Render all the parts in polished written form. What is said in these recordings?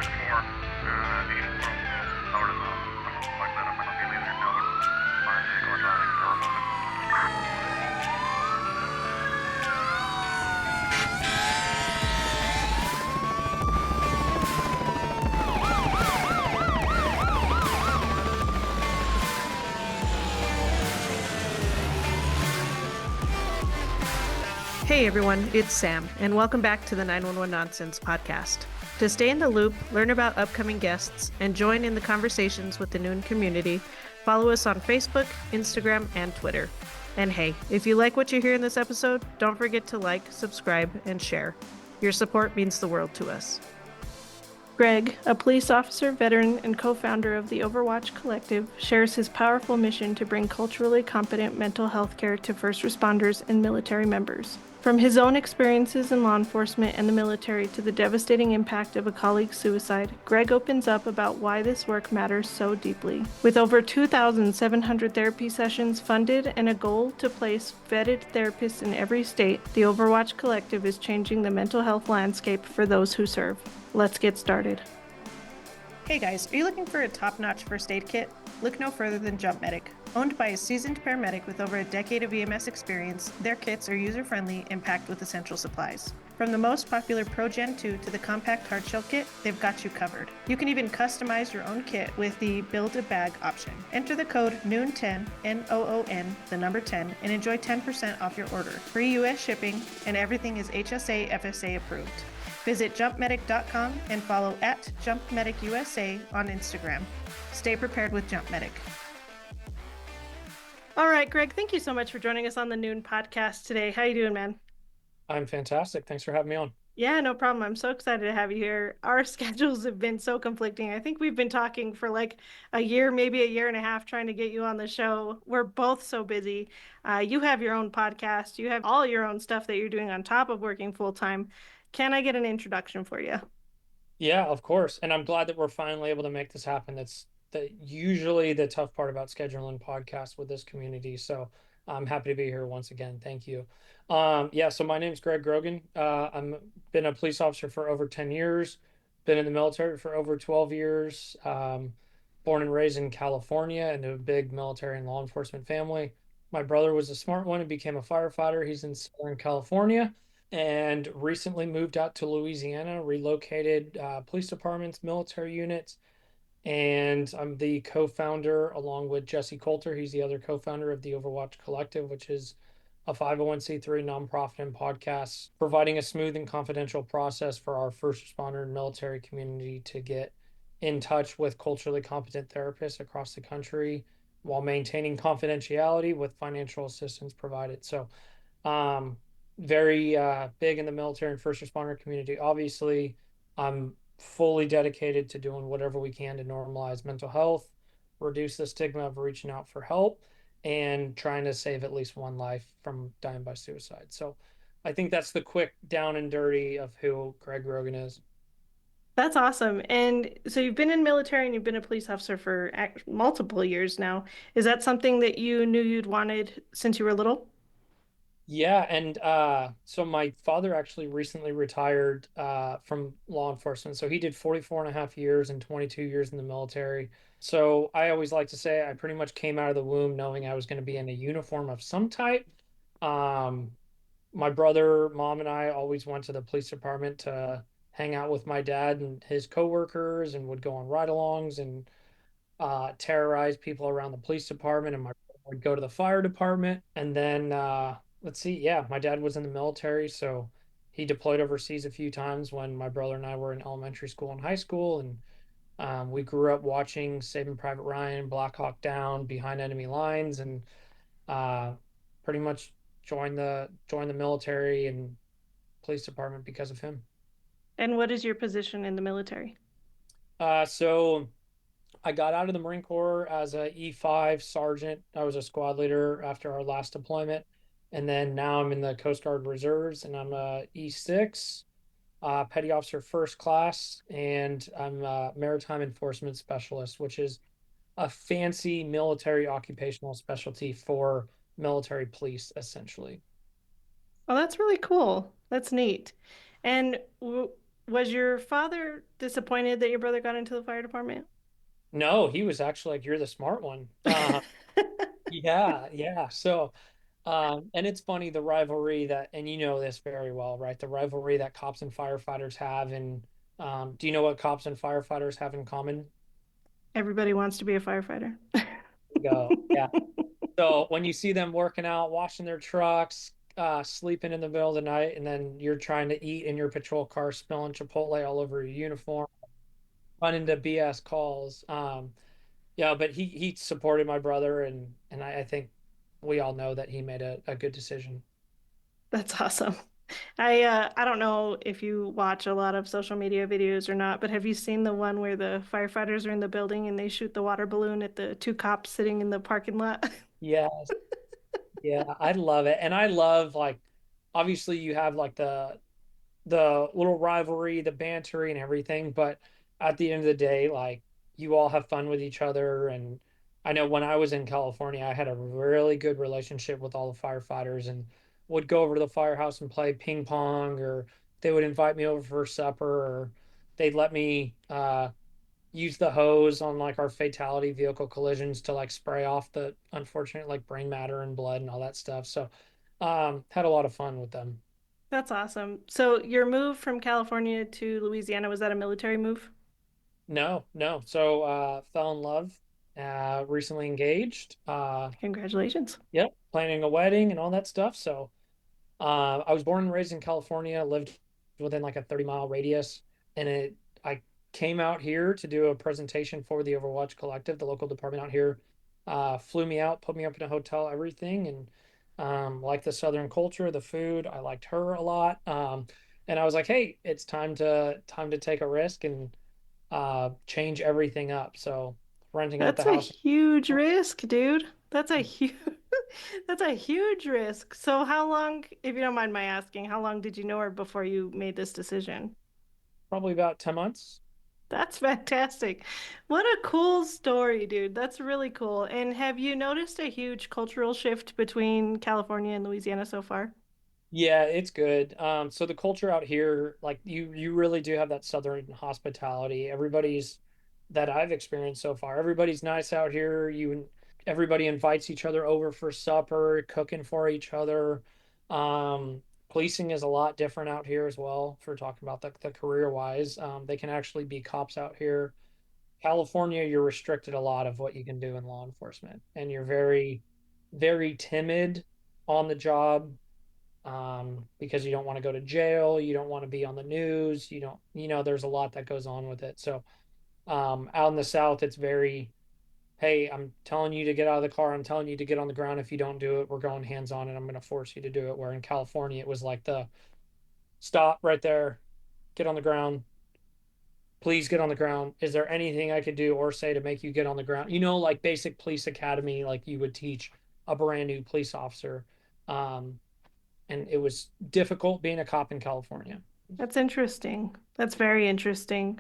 അവിടുന്ന് വൈകുന്നേരം Hey everyone, it's Sam, and welcome back to the 911 Nonsense podcast. To stay in the loop, learn about upcoming guests, and join in the conversations with the Noon community, follow us on Facebook, Instagram, and Twitter. And hey, if you like what you hear in this episode, don't forget to like, subscribe, and share. Your support means the world to us. Greg, a police officer, veteran, and co-founder of the Overwatch Collective, shares his powerful mission to bring culturally competent mental health care to first responders and military members. From his own experiences in law enforcement and the military to the devastating impact of a colleague's suicide, Greg opens up about why this work matters so deeply. With over 2,700 therapy sessions funded and a goal to place vetted therapists in every state, the Overwatch Collective is changing the mental health landscape for those who serve. Let's get started. Hey guys, are you looking for a top-notch first aid kit? Look no further than Jump Medic. Owned by a seasoned paramedic with over a decade of EMS experience, their kits are user-friendly and packed with essential supplies. From the most popular Pro Gen 2 to the compact hardshell kit, they've got you covered. You can even customize your own kit with the Build-A-Bag option. Enter the code NOON10, N-O-O-N, the number 10, and enjoy 10% off your order. Free U.S. shipping, and everything is HSA FSA approved. Visit jumpmedic.com and follow at JumpMedicUSA on Instagram. Stay prepared with Jump Medic. All right, Greg, thank you so much for joining us on the Noon podcast today. How you doing, man? I'm fantastic. Thanks for having me on. Yeah, no problem. I'm so excited to have you here. Our schedules have been so conflicting. I think we've been talking for like a year, maybe a year and a half, trying to get you on the show. We're both so busy. You have your own podcast. You have all your own stuff that you're doing on top of working full time. Can I get an introduction for you? Yeah, of course. And I'm glad that we're finally able to make this happen. That's usually the tough part about scheduling podcasts with this community. So I'm happy to be here once again. Thank you. Yeah, so my name's Greg Grogan. I'm been a police officer for over 10 years, been in the military for over 12 years. Born and raised in California into a big military and law enforcement family. My brother was a smart one and became a firefighter. He's in Southern California and recently moved out to Louisiana, relocated police departments, military units, and I'm the co-founder along with Jesse Coulter. He's the other co-founder of the Overwatch Collective, which is a 501(c)(3) nonprofit and podcast, providing a smooth and confidential process for our first responder and military community to get in touch with culturally competent therapists across the country while maintaining confidentiality with financial assistance provided. So um, very big in the military and first responder community. Obviously, I'm fully dedicated to doing whatever we can to normalize mental health, reduce the stigma of reaching out for help, and trying to save at least one life from dying by suicide. So I think that's the quick down and dirty of who Greg Rogan is. That's awesome. And so you've been in military and you've been a police officer for multiple years now. Is that something that you knew you'd wanted since you were little? Yeah, and so my father actually recently retired from law enforcement. So he did 44 and a half years and 22 years in the military. So I always like to say I pretty much came out of the womb knowing I was going to be in a uniform of some type. Um, my brother, mom, and I always went to the police department to hang out with my dad and his coworkers and would go on ride-alongs and terrorize people around the police department, and my brother would go to the fire department. And then let's see, yeah, my dad was in the military, so he deployed overseas a few times when my brother and I were in elementary school and high school, and we grew up watching Saving Private Ryan, Black Hawk Down, Behind Enemy Lines, and uh, pretty much joined the military and police department because of him. And what is your position in the military? So I got out of the Marine Corps as a E5 sergeant. I was a squad leader after our last deployment. And then now I'm in the Coast Guard Reserves and I'm a E6, petty officer first class, and I'm a maritime enforcement specialist, which is a fancy military occupational specialty for military police, essentially. Oh, that's really cool. That's neat. And Was your father disappointed that your brother got into the fire department? No, he was actually like, you're the smart one. Yeah, yeah. So, and it's funny the rivalry that, and you know this very well, right? The rivalry that cops and firefighters have. And do you know what cops and firefighters have in common? Everybody wants to be a firefighter. Go. Yeah. So when you see them working out, washing their trucks, sleeping in the middle of the night, and then you're trying to eat in your patrol car, spilling Chipotle all over your uniform, running to BS calls. Yeah, but he supported my brother, and I think we all know that he made a good decision. That's awesome. I don't know if you watch a lot of social media videos or not, but have you seen the one where the firefighters are in the building and they shoot the water balloon at the two cops sitting in the parking lot? Yes, yeah, I love it, and I love like obviously you have like the little rivalry, the banter and everything, but at the end of the day, like you all have fun with each other. And I know when I was in California, I had a really good relationship with all the firefighters and would go over to the firehouse and play ping pong, or they would invite me over for supper, or they'd let me use the hose on like our fatality vehicle collisions to like spray off the unfortunate like brain matter and blood and all that stuff. So had a lot of fun with them. That's awesome. So your move from California to Louisiana, was that a military move? No, no. So fell in love, recently engaged. Congratulations. Yep, planning a wedding and all that stuff. So I was born and raised in California, lived within like a 30-mile radius, and I came out here to do a presentation for the Overwatch Collective, the local department out here. Flew me out, put me up in a hotel, everything, and liked the Southern culture, the food. I liked her a lot. And I was like, hey, it's time to take a risk and change everything up. So renting out the That's a house. huge risk, dude. That's a huge that's a huge risk. So how long, if you don't mind my asking, how long did you know her before you made this decision? Probably about 10 months. That's fantastic. What a cool story, dude. That's really cool. And have you noticed a huge cultural shift between California and Louisiana so far? Yeah, it's good. So the culture out here, like you really do have that Southern hospitality. Everybody's that I've experienced so far, everybody's nice out here. Everybody invites each other over for supper, cooking for each other. Policing is a lot different out here as well, for talking about the career wise. They can actually be cops out here. California, you're restricted a lot of what you can do in law enforcement, and you're very, very timid on the job, because you don't want to go to jail, you don't want to be on the news, you don't, there's a lot that goes on with it. So, out in the South, it's very, hey, I'm telling you to get out of the car, I'm telling you to get on the ground. If you don't do it, we're going hands on, and I'm going to force you to do it. Where in California, it was like the stop right there, get on the ground, please get on the ground. Is there anything I could do or say to make you get on the ground? Like basic police academy, like you would teach a brand new police officer. Um, and it was difficult being a cop in California. That's interesting. That's very interesting.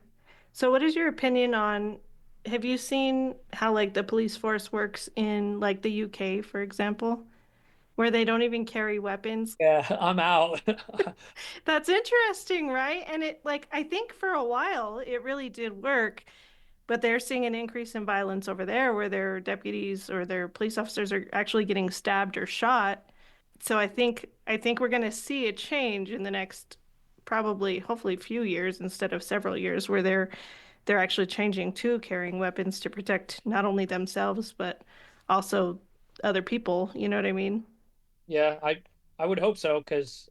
So what is your opinion on, have you seen how like the police force works in like the UK, for example, where they don't even carry weapons? Yeah, I'm out. That's interesting, right? And it like I think for a while it really did work, but they're seeing an increase in violence over there where their deputies or their police officers are actually getting stabbed or shot. So I think we're going to see a change in the next probably hopefully few years instead of several years where they're actually changing to carrying weapons to protect not only themselves but also other people, you know what I mean? Yeah, I would hope so, because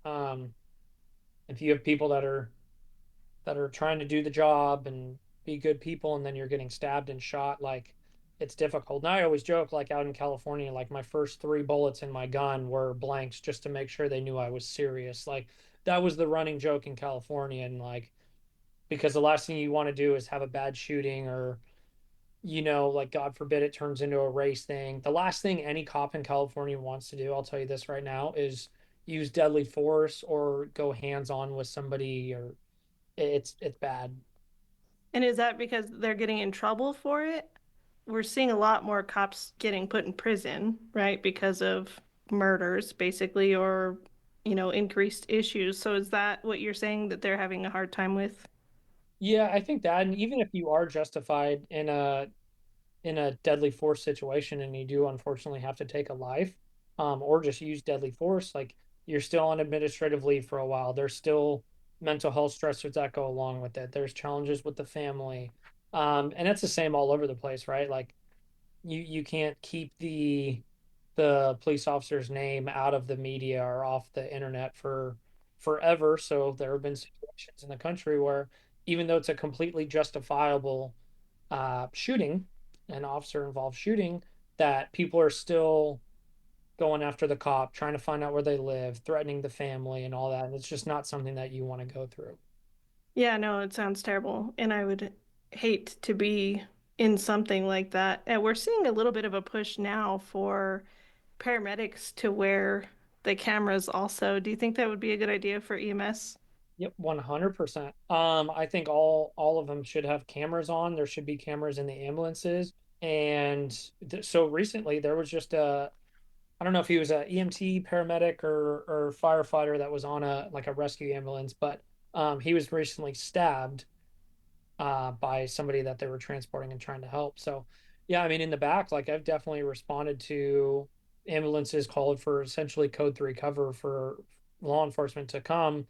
if you have people that are trying to do the job and be good people, and then you're getting stabbed and shot, like it's difficult. And I always joke, like out in California, like my first three bullets in my gun were blanks just to make sure they knew I was serious. Like that was the running joke in California. And like, because the last thing you want to do is have a bad shooting, or like God forbid it turns into a race thing. The last thing any cop in California wants to do, I'll tell you this right now, is use deadly force or go hands on with somebody, or it's bad. And is that because they're getting in trouble for it? We're seeing a lot more cops getting put in prison, right? Because of murders, basically, or increased issues. So is that what you're saying that they're having a hard time with? Yeah, I think that, and even if you are justified in a deadly force situation and you do unfortunately have to take a life, or just use deadly force, like you're still on administrative leave for a while. There's still mental health stressors that go along with it. There's challenges with the family. And it's the same all over the place, right? Like you can't keep the police officer's name out of the media or off the internet for forever. So there have been situations in the country where even though it's a completely justifiable shooting, an officer involved shooting, that people are still going after the cop, trying to find out where they live, threatening the family and all that. And it's just not something that you want to go through. Yeah, no, it sounds terrible. And I would hate to be in something like that. And we're seeing a little bit of a push now for paramedics to wear the cameras also. Do you think that would be a good idea for EMS? Yep, 100%. I think all of them should have cameras on. There should be cameras in the ambulances. And so recently there was just a, I don't know if he was a EMT paramedic or firefighter that was on a like a rescue ambulance, but he was recently stabbed by somebody that they were transporting and trying to help. So, yeah, I mean, in the back, like I've definitely responded to ambulances called for essentially code three cover for law enforcement to come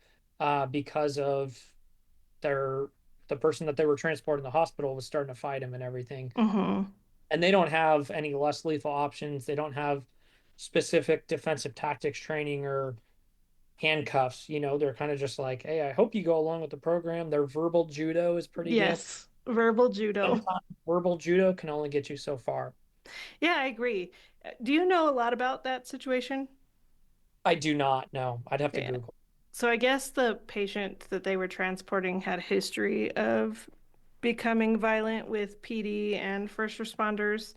because of their the person that they were transporting to the hospital was starting to fight him and everything. Mm-hmm. And they don't have any less lethal options. They don't have specific defensive tactics training or handcuffs. They're kind of just like, hey, I hope you go along with the program. Their verbal judo is pretty good. Yes, verbal judo. Sometimes verbal judo can only get you so far. Yeah, I agree. Do you know a lot about that situation? I do not know. I'd have to Yeah. Google. So I guess the patient that they were transporting had a history of becoming violent with PD and first responders.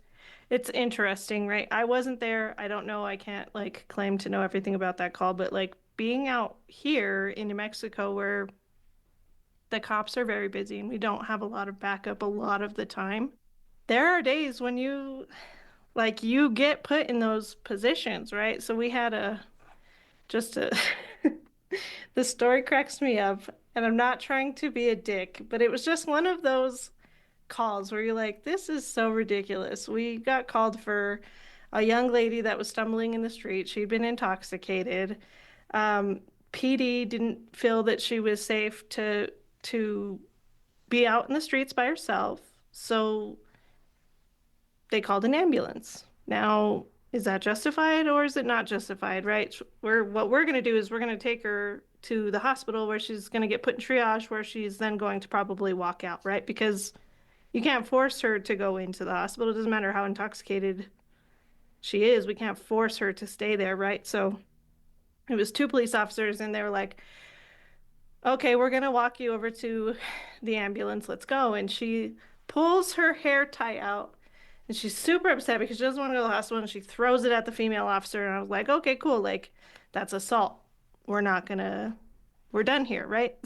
It's interesting, right? I wasn't there. I don't know. I can't like claim to know everything about that call, but like being out here in New Mexico where the cops are very busy and we don't have a lot of backup a lot of the time. There are days when you get put in those positions, right? So we had a just a the story cracks me up, and I'm not trying to be a dick, but it was just one of those calls where you're like, this is so ridiculous. We got called for a young lady that was stumbling in the street. She'd been intoxicated. Um, PD didn't feel that she was safe to be out in the streets by herself, so they called an ambulance. Now, is that justified or is it not justified, right? What we're going to do is we're going to take her to the hospital where she's going to get put in triage, where she's then going to probably walk out, right? Because you can't force her to go into the hospital. It doesn't matter how intoxicated she is. We can't force her to stay there, right? So it was two police officers, and they were like, okay, we're gonna walk you over to the ambulance. Let's go. And she pulls her hair tie out, and she's super upset because she doesn't want to go to the hospital, and she throws it at the female officer. And I was like, okay, cool. Like, that's assault. We're not gonna, we're done here, right?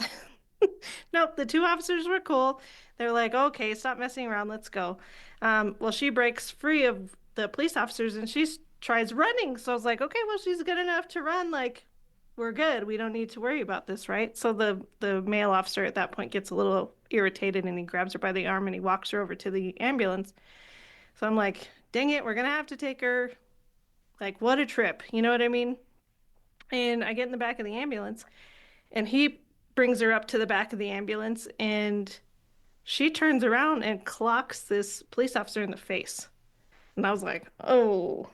Nope, the two officers were cool. They're like, okay, stop messing around. Let's go. Well, she breaks free of the police officers and she tries running. So I was like, okay, well, she's good enough to run. Like, we're good. We don't need to worry about this, right? So the male officer at that point gets a little irritated and he grabs her by the arm and he walks her over to the ambulance. So I'm like, dang it, we're gonna have to take her. Like, what a trip. You know what I mean? And I get in the back of the ambulance and he brings her up to the back of the ambulance and she turns around and clocks this police officer in the face. And I was like, oh,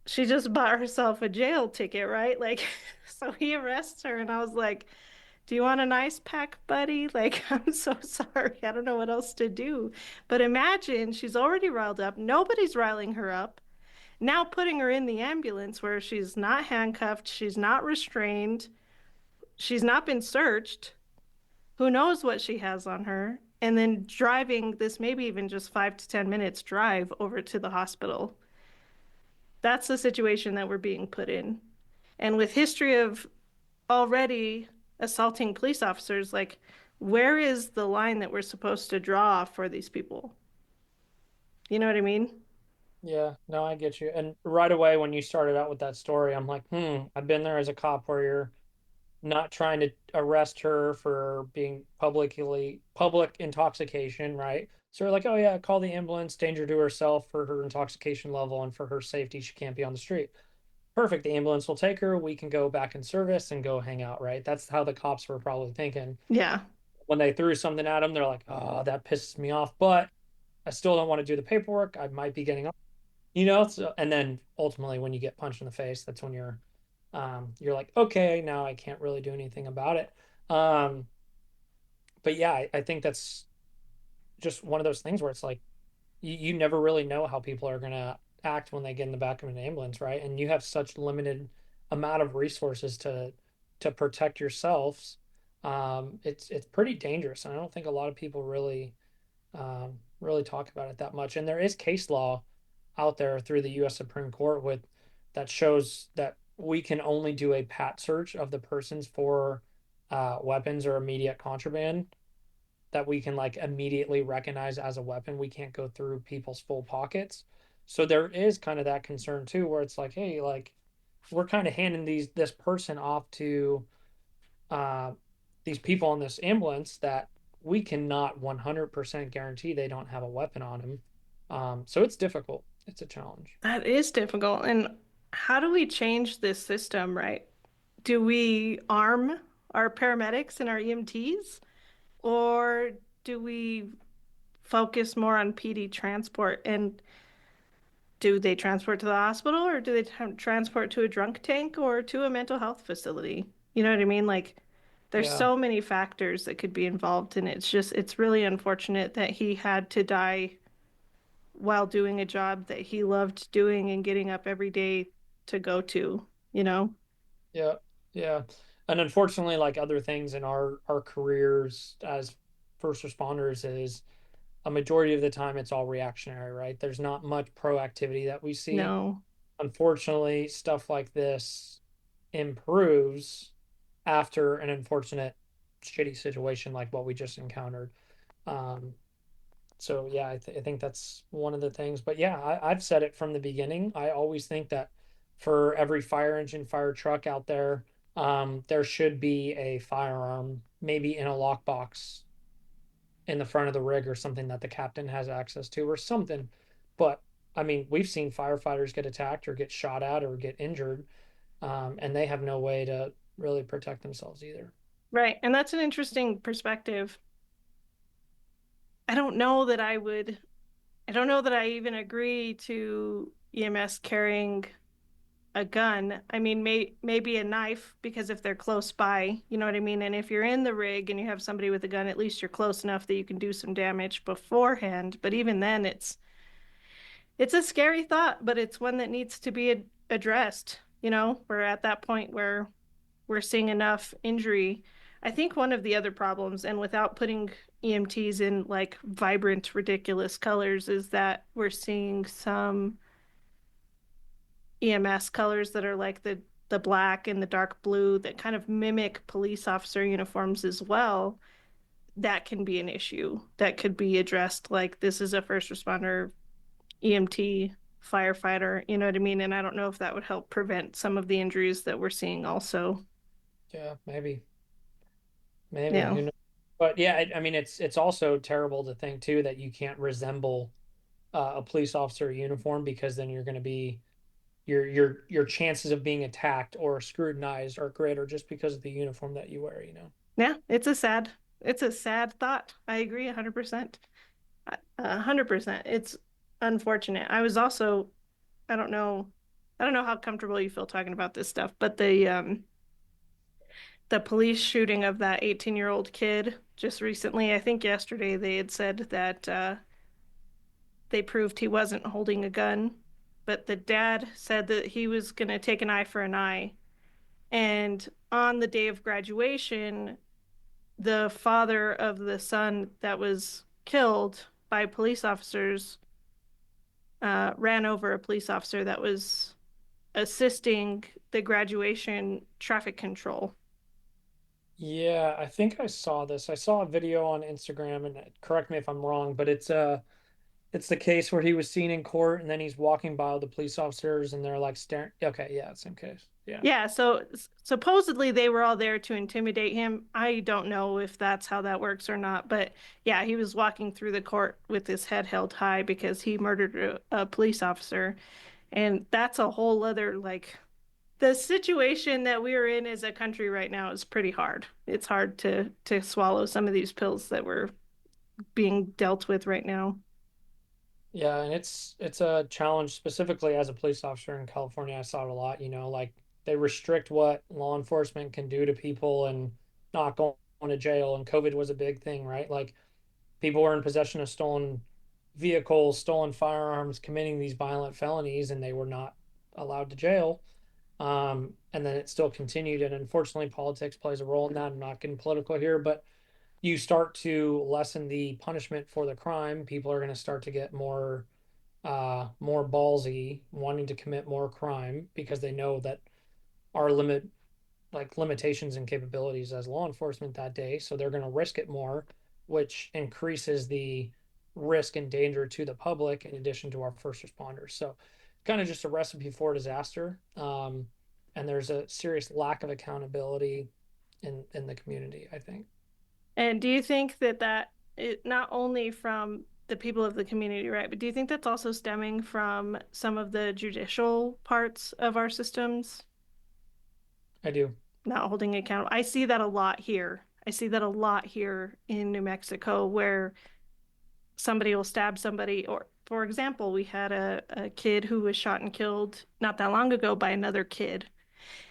she just bought herself a jail ticket, right? Like, so he arrests her, and I was like, do you want an ice pack, buddy? Like, I'm so sorry. I don't know what else to do. But imagine she's already riled up. Nobody's riling her up. Now putting her in the ambulance where she's not handcuffed, she's not restrained, she's not been searched. Who knows what she has on her? And then driving this maybe even just 5 to 10 minutes drive over to the hospital. That's the situation that we're being put in. And with history of already assaulting police officers, like where is the line that we're supposed to draw for these people? You know what I mean? Yeah, no, I get you. And right away when you started out with that story, I'm like, I've been there as a cop where you're not trying to arrest her for being public intoxication, right? So we're like, oh yeah, call the ambulance, danger to herself for her intoxication level and for her safety, she can't be on the street. Perfect, the ambulance will take her, we can go back in service and go hang out, right? That's how the cops were probably thinking. Yeah. When they threw something at them, they're like, oh, that pisses me off, but I still don't want to do the paperwork. I might be getting so, and then ultimately when you get punched in the face, that's when you're like, okay, now I can't really do anything about it. Um, but yeah, I think that's just one of those things where it's like you never really know how people are gonna act when they get in the back of an ambulance, right? And you have such limited amount of resources to protect yourselves. It's pretty dangerous, and I don't think a lot of people really talk about it that much. And there is case law out there through the U.S. Supreme Court with that shows that we can only do a pat search of the persons for weapons or immediate contraband that we can like immediately recognize as a weapon. We can't go through people's full pockets. So there is kind of that concern too, where it's like, hey, like we're kind of handing this person off to uh, these people in this ambulance that we cannot 100% guarantee they don't have a weapon on them. So it's difficult. It's a challenge. That is difficult. And how do we change this system, right? Do we arm our paramedics and our EMTs, or do we focus more on PD transport? And do they transport to the hospital, or do they transport to a drunk tank or to a mental health facility? You know what I mean? Like, there's Yeah. so many factors that could be involved, and it's really unfortunate that he had to die while doing a job that he loved doing and getting up every day to go to, you know? Yeah. Yeah. And unfortunately, like other things in our careers as first responders is a majority of the time it's all reactionary, right? There's not much proactivity that we see. No. Unfortunately, stuff like this improves after an unfortunate, shitty situation like what we just encountered. Um, so yeah, I think that's one of the things. But yeah, I've said it from the beginning. I always think that for every fire engine, fire truck out there, there should be a firearm, maybe in a lockbox in the front of the rig or something that the captain has access to or something. But I mean, we've seen firefighters get attacked or get shot at or get injured, and they have no way to really protect themselves either. Right. And that's an interesting perspective. I don't know that I don't know that I even agree to EMS carrying a gun. I mean, maybe a knife because if they're close by, you know what I mean? And if you're in the rig and you have somebody with a gun, at least you're close enough that you can do some damage beforehand. But even then, it's a scary thought, but it's one that needs to be addressed. You know, we're at that point where we're seeing enough injury. I think one of the other problems, and without putting EMTs in like vibrant, ridiculous colors, is that we're seeing some EMS colors that are like the black and the dark blue that kind of mimic police officer uniforms as well. That can be an issue that could be addressed. Like, this is a first responder, EMT, firefighter, you know what I mean? And I don't know if that would help prevent some of the injuries that we're seeing also. Yeah, maybe, Yeah. who knows? But yeah, I mean, it's also terrible to think too that you can't resemble a police officer uniform because then you're going to be your chances of being attacked or scrutinized are greater just because of the uniform that you wear, you know? Yeah, it's a sad thought. I agree 100%. 100%. It's unfortunate. I was also, I don't know, I don't know how comfortable you feel talking about this stuff, but the police shooting of that 18-year-old kid just recently, I think yesterday they had said that they proved he wasn't holding a gun, but the dad said that he was going to take an eye for an eye. And on the day of graduation, the father of the son that was killed by police officers ran over a police officer that was assisting the graduation traffic control. Yeah, I think I saw this. I saw a video on Instagram, and correct me if I'm wrong, but It's the case where he was seen in court and then he's walking by the police officers and they're like staring. Okay, yeah, same case. Yeah. Yeah, so supposedly they were all there to intimidate him. I don't know if that's how that works or not, but yeah, he was walking through the court with his head held high because he murdered a police officer. And that's a whole other, like, the situation that we're in as a country right now is pretty hard. It's hard to swallow some of these pills that we're being dealt with right now. Yeah, and it's a challenge specifically as a police officer in California. I saw it a lot, like they restrict what law enforcement can do to people and not going to jail. And COVID was a big thing, right? Like people were in possession of stolen vehicles, stolen firearms, committing these violent felonies, and they were not allowed to jail. And then it still continued. And unfortunately, politics plays a role in that. I'm not getting political here, but you start to lessen the punishment for the crime. People are going to start to get more ballsy, wanting to commit more crime because they know that our limitations and capabilities as law enforcement that day. So they're going to risk it more, which increases the risk and danger to the public in addition to our first responders. So kind of just a recipe for disaster. And there's a serious lack of accountability in the community, I think. And do you think that it not only from the people of the community, right, but do you think that's also stemming from some of the judicial parts of our systems I do. not holding account? I see that a lot here. I see that a lot here in New Mexico where somebody will stab somebody. Or, for example, we had a kid who was shot and killed not that long ago by another kid.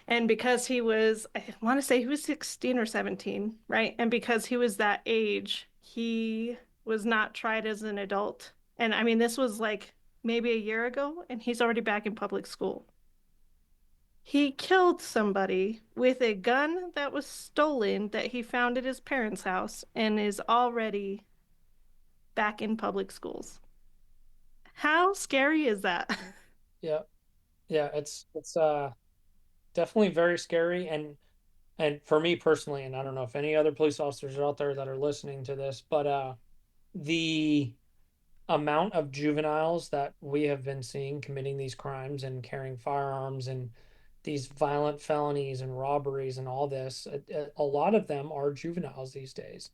And because he was, I want to say he was 16 or 17, right? And because he was that age, he was not tried as an adult. And I mean, this was like maybe a year ago, and he's already back in public school. He killed somebody with a gun that was stolen that he found at his parents' house and is already back in public schools. How scary is that? Yeah. Yeah, it's definitely very scary and for me personally, and I don't know if any other police officers are out there that are listening to this, but the amount of juveniles that we have been seeing committing these crimes and carrying firearms and these violent felonies and robberies and all this, a lot of them are juveniles these days.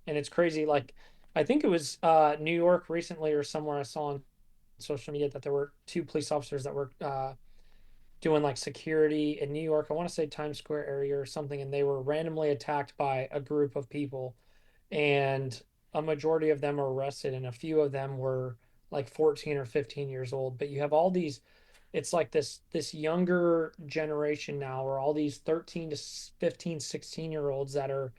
And it's crazy. Like, I think it was New York recently or somewhere I saw on social media that there were two police officers that were doing like security in New York. I want to say Times Square area or something, and they were randomly attacked by a group of people, and a majority of them were arrested, and a few of them were like 14 or 15 years old. But you have all these, it's like this younger generation now, or all these 13 to 15, 16-year olds that are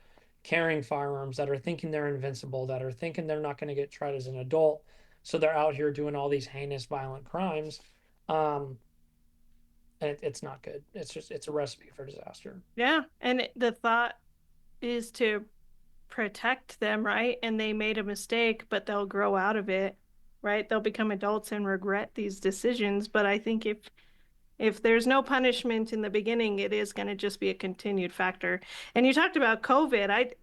carrying firearms, that are thinking they're invincible, that are thinking they're not going to get tried as an adult. So they're out here doing all these heinous, violent crimes. Um, and it's not good. It's a recipe for disaster. Yeah. And the thought is to protect them, right? And they made a mistake, but they'll grow out of it, right? They'll become adults and regret these decisions. But I think if there's no punishment in the beginning, it is going to just be a continued factor. And you talked about COVID. I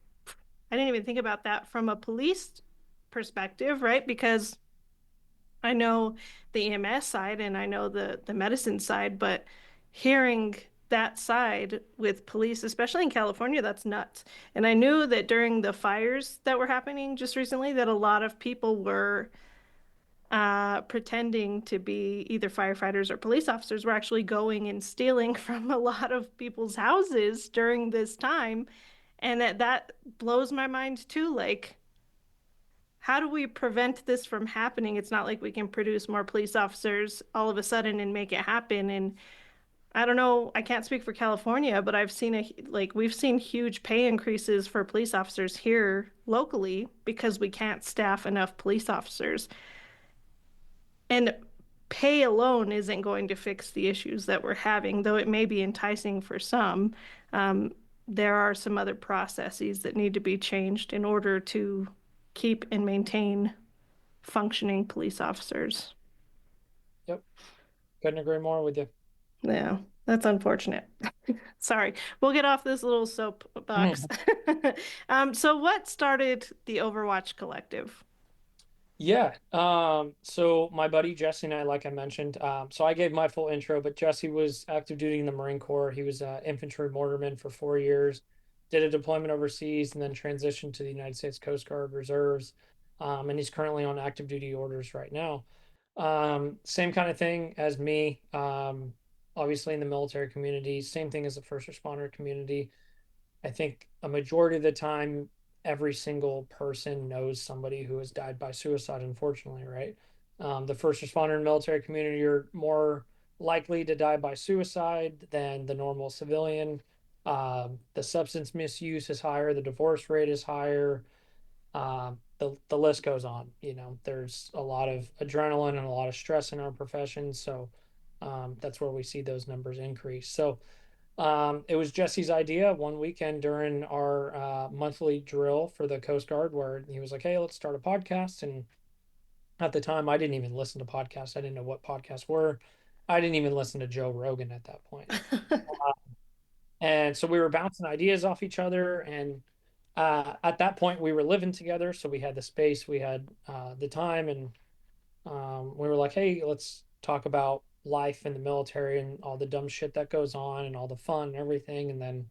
didn't even think about that from a police perspective, right? Because I know the EMS side and I know the medicine side, but hearing that side with police, especially in California, that's nuts. And I knew that during the fires that were happening just recently, that a lot of people were pretending to be either firefighters or police officers, were actually going and stealing from a lot of people's houses during this time. And that blows my mind too. Like, how do we prevent this from happening? It's not like we can produce more police officers all of a sudden and make it happen. And I don't know, I can't speak for California, but we've seen huge pay increases for police officers here locally because we can't staff enough police officers. And pay alone isn't going to fix the issues that we're having, though it may be enticing for some. Um, there are some other processes that need to be changed in order to keep and maintain functioning police officers. Yep, couldn't agree more with you. Yeah, that's unfortunate. Sorry, we'll get off this little soapbox. So what started the Overwatch Collective? Yeah. So my buddy Jesse and I, like I mentioned, so I gave my full intro, but Jesse was active duty in the Marine Corps. He was an infantry mortarman for 4 years, did a deployment overseas, and then transitioned to the United States Coast Guard Reserves. And he's currently on active duty orders right now. Same kind of thing as me. Obviously in the military community, same thing as the first responder community. I think a majority of the time, every single person knows somebody who has died by suicide, unfortunately, right? The first responder and military community are more likely to die by suicide than the normal civilian. The substance misuse is higher, the divorce rate is higher. The list goes on. There's a lot of adrenaline and a lot of stress in our profession, so that's where we see those numbers increase. So it was Jesse's idea one weekend during our monthly drill for the Coast Guard, where he was like, "Hey, let's start a podcast." And at the time, I didn't even listen to podcasts. I didn't know what podcasts were. I didn't even listen to Joe Rogan at that point. And so we were bouncing ideas off each other. And at that point, we were living together, so we had the space, we had the time, and we were like, "Hey, let's talk about life in the military and all the dumb shit that goes on and all the fun and everything." And then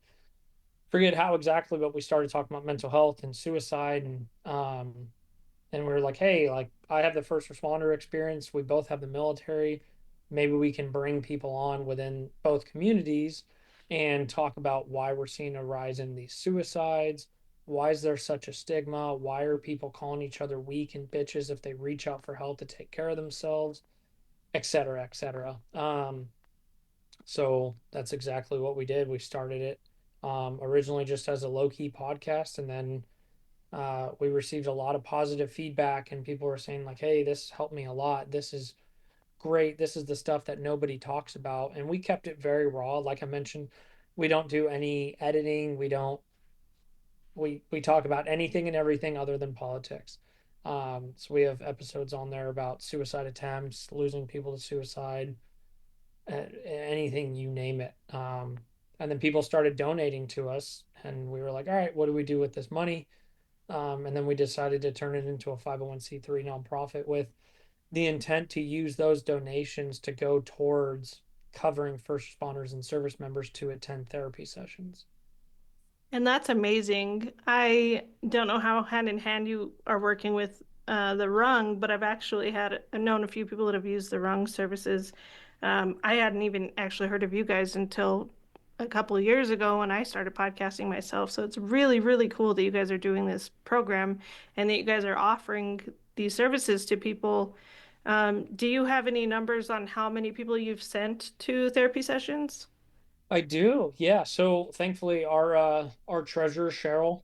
forget how exactly, but we started talking about mental health and suicide, and we were like, hey, like I have the first responder experience, we both have the military, maybe we can bring people on within both communities and talk about why we're seeing a rise in these suicides. Why is there such a stigma? Why are people calling each other weak and bitches if they reach out for help to take care of themselves, et cetera, et cetera. So that's exactly what we did. We started it originally just as a low key podcast, and then we received a lot of positive feedback, and people were saying, like, hey, this helped me a lot. This is great. This is the stuff that nobody talks about. And we kept it very raw. Like I mentioned, we don't do any editing. We don't, we talk about anything and everything other than politics. So we have episodes on there about suicide attempts, losing people to suicide, anything you name it. And then people started donating to us, and we were like, all right, what do we do with this money? And then we decided to turn it into a 501(c)(3) nonprofit with the intent to use those donations to go towards covering first responders and service members to attend therapy sessions. And that's amazing. I don't know how hand in hand you are working with the Rung, but I've known a few people that have used the Rung services. I hadn't even actually heard of you guys until a couple of years ago when I started podcasting myself. So it's really, really cool that you guys are doing this program and that you guys are offering these services to people. Do you have any numbers on how many people you've sent to therapy sessions? I do, yeah. So thankfully, our treasurer Cheryl,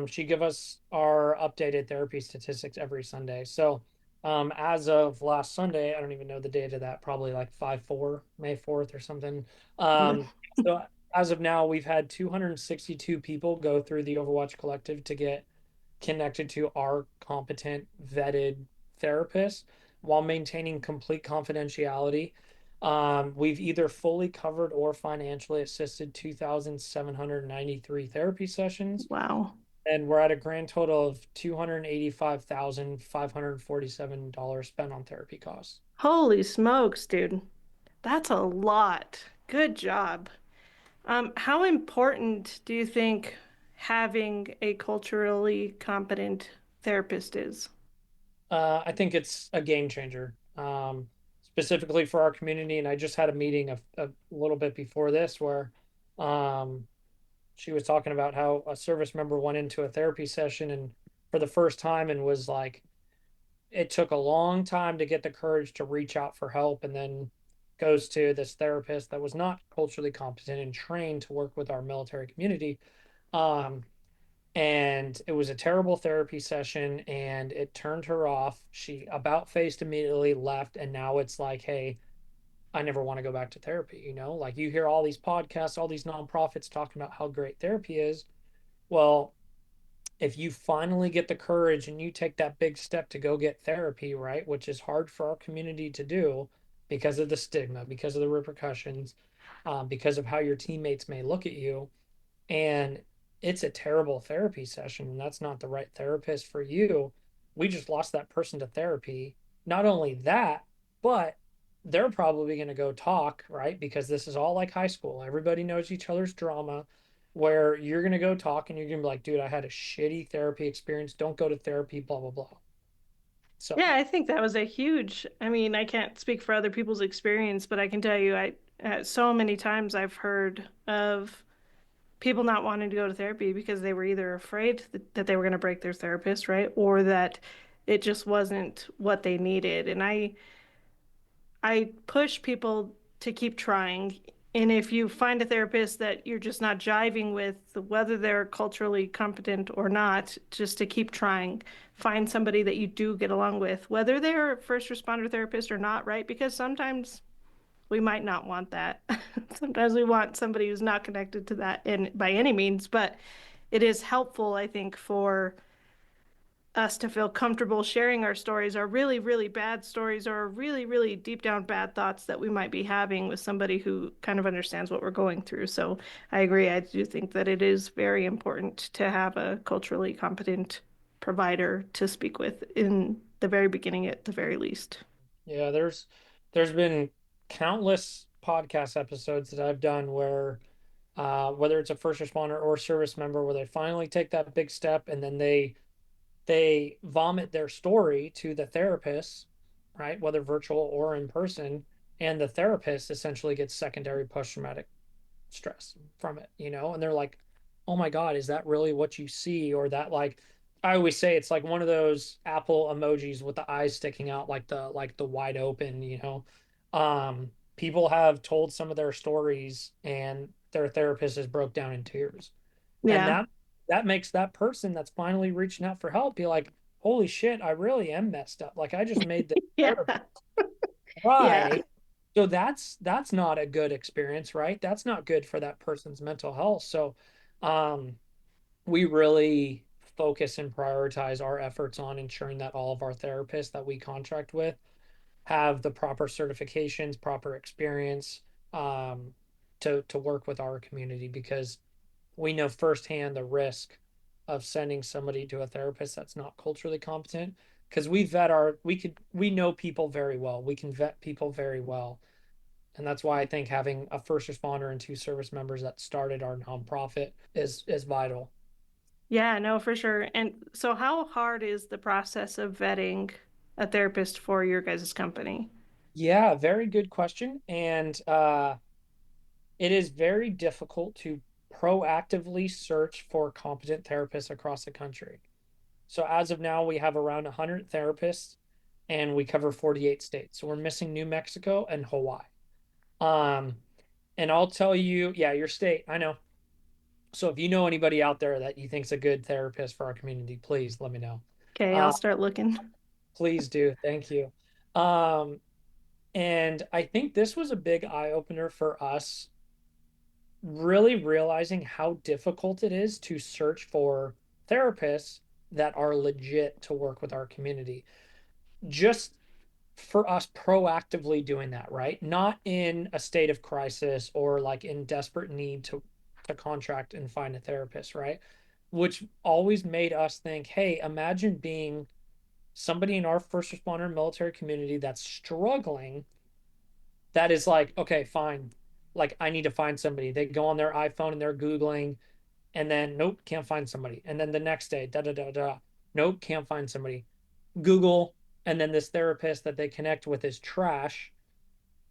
she give us our updated therapy statistics every Sunday. So, as of last Sunday, I don't even know the date of that, probably like 5/4, May 4th or something. Um, so as of now, we've had 262 people go through the Overwatch Collective to get connected to our competent, vetted therapist while maintaining complete confidentiality. We've either fully covered or financially assisted 2,793 therapy sessions, Wow. and we're at a grand total of $285,547 spent on therapy costs. Holy smokes, dude. That's a lot. Good job. How important do you think having a culturally competent therapist is? I think it's a game changer, specifically for our community. And I just had a meeting a little bit before this where um, she was talking about how a service member went into a therapy session and for the first time and was like, it took a long time to get the courage to reach out for help, and then goes to this therapist that was not culturally competent and trained to work with our military community. Um, and it was a terrible therapy session and it turned her off. She about faced immediately left, and now it's like, hey, I never want to go back to therapy. Like you hear all these podcasts, all these nonprofits talking about how great therapy is. Well, if you finally get the courage and you take that big step to go get therapy, right, which is hard for our community to do because of the stigma, because of the repercussions, because of how your teammates may look at you, and it's a terrible therapy session and that's not the right therapist for you, we just lost that person to therapy. Not only that, but they're probably going to go talk, right? Because this is all like high school. Everybody knows each other's drama, where you're going to go talk and you're going to be like, dude, I had a shitty therapy experience. Don't go to therapy, blah, blah, blah. So, Yeah, I think that was a huge, I mean, I can't speak for other people's experience, but I can tell you, so many times I've heard of people not wanting to go to therapy because they were either afraid that they were going to break their therapist, right? Or that it just wasn't what they needed. And I push people to keep trying. And if you find a therapist that you're just not jiving with, whether they're culturally competent or not, just to keep trying. Find somebody that you do get along with, whether they're a first responder therapist or not, right? Because sometimes we might not want that. Sometimes we want somebody who's not connected to that in by any means, but it is helpful, I think, for us to feel comfortable sharing our stories, our really, really bad stories, or really, really deep down bad thoughts that we might be having with somebody who kind of understands what we're going through. So I agree. I do think that it is very important to have a culturally competent provider to speak with in the very beginning, at the very least. yeah, there's been countless podcast episodes that I've done where whether it's a first responder or service member where they finally take that big step and then they vomit their story to the therapist, right? Whether virtual or in person, and the therapist essentially gets secondary post-traumatic stress from it, and they're like, oh my God, is that really what you see? Or that, like, I always say it's like one of those Apple emojis with the eyes sticking out like the wide open, people have told some of their stories and their therapist has broke down in tears. And Yeah. that makes that person that's finally reaching out for help be like, holy shit, I really am messed up. Like I just made the Yeah. therapist Yeah. cry. So that's not a good experience, right? That's not good for that person's mental health. So um we really focus and prioritize our efforts on ensuring that all of our therapists that we contract with have the proper certifications, proper experience um to work with our community because we know firsthand the risk of sending somebody to a therapist that's not culturally competent because we know people very well. We can vet people very well. And that's why I think having a first responder and two service members that started our nonprofit is vital. Yeah, no, for sure. And so how hard is the process of vetting a therapist for your guys' company? Yeah, very good question. And it is very difficult to proactively search for competent therapists across the country. So as of now, we have around 100 therapists and we cover 48 states. So we're missing New Mexico and Hawaii. Um, and I'll tell you, yeah, your state, I know. So if you know anybody out there that you think's a good therapist for our community, please let me know. Okay, I'll Uh, start looking. please do. Thank you. Um, and I think this was a big eye opener for us, really realizing how difficult it is to search for therapists that are legit to work with our community. Just for us proactively doing that, right? Not in a state of crisis or like in desperate need to contract and find a therapist, right? Which always made us think, hey, imagine being somebody in our first responder military community that's struggling, that is like, okay, fine. Like I need to find somebody. They go on their iPhone and they're Googling, and then nope, can't find somebody. And then the next day, da da da da, nope, can't find somebody. Google, and then this therapist that they connect with is trash.